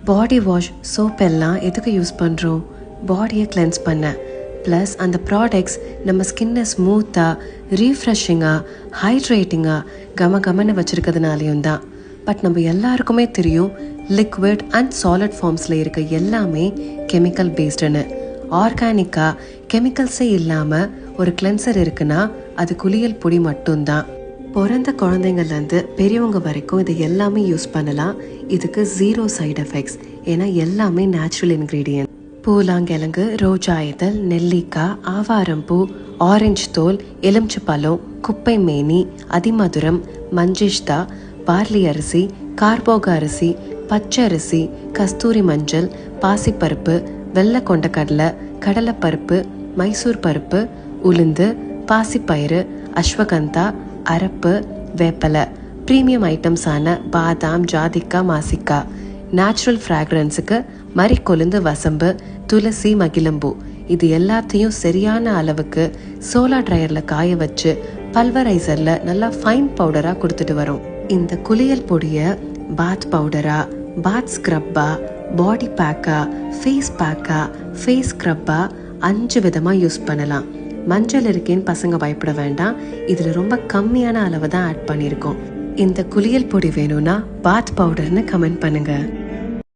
Body wash soap எல்லாம் எதுக்கு use பண்ணுறோம்? பாடியை கிளென்ஸ் பண்ண. ப்ளஸ் அந்த ப்ராடக்ட்ஸ் நம்ம ஸ்கின்னை ஸ்மூத்தாக, ரீஃப்ரெஷிங்காக, ஹைட்ரேட்டிங்காக, கமன்னு வச்சுருக்கிறதுனாலையும் தான். பட் நம்ம எல்லாருக்குமே தெரியும், லிக்விட் அண்ட் சாலிட் ஃபார்ம்ஸில் இருக்க எல்லாமே கெமிக்கல் பேஸ்டுன்னு. ஆர்கானிக்காக கெமிக்கல்ஸே இல்லாமல் ஒரு கிளென்சர் இருக்குன்னா அது குளியல் பொடி மட்டும்தான். பிறந்த குழந்தைங்கள்லேருந்து பெரியவங்க வரைக்கும் இதை எல்லாமே யூஸ் பண்ணலாம். இதுக்கு 0 சைட் எஃபெக்ட்ஸ். ஏன்னா எல்லாமே நேச்சுரல் இன்க்ரீடியன்ட். பூலாங்கிழங்கு, ரோஜா இதழ், நெல்லிக்காய், ஆவாரம்பூ, ஆரஞ்சு தோல், எலுமிச்சப்பழம், குப்பை மேனி, அதிமதுரம், மஞ்சிஷ்தா, பார்லி அரிசி, கார்போக அரிசி, பச்சை அரிசி, கஸ்தூரி மஞ்சள், பாசிப்பருப்பு, வெள்ளை கொண்டக்கடலை, கடலைப்பருப்பு, மைசூர் பருப்பு, உளுந்து, பாசிப்பயிறு, அஸ்வகந்தா, அரப்பு, வேப்பலை, ப்ரீமியம் ஐட்டம்ஸான பாதாம், ஜாதிக்காய், மாசிக்காய், நேச்சுரல் ஃப்ராக்ரன்ஸுக்கு மறிக்கொழுந்து, வசம்பு, துளசி, மகிழம்பூ. இது எல்லாத்தையும் சரியான அளவுக்கு சோலா ட்ரையரில் காய வச்சு பல்வரைசரில் நல்லா ஃபைன் பவுடராக கொடுத்துட்டு வரோம். இந்த குளியல் பொடியை பாத் பவுடரா, பாத் ஸ்க்ரப்பா, பாடி பேக்கா, ஃபேஸ் பேக்கா, ஃபேஸ் ஸ்க்ரப்பா 5 விதமாக யூஸ் பண்ணலாம். மஞ்சள் இருக்கேன்னு பசங்க பயப்பட வேண்டாம். இதில் ரொம்ப கம்மியான அளவு தான் ஆட் பண்ணியிருக்கோம். இந்த குளியல் பொடி வேணும்னா பாத் பவுடர்னு கமெண்ட் பண்ணுங்கள்.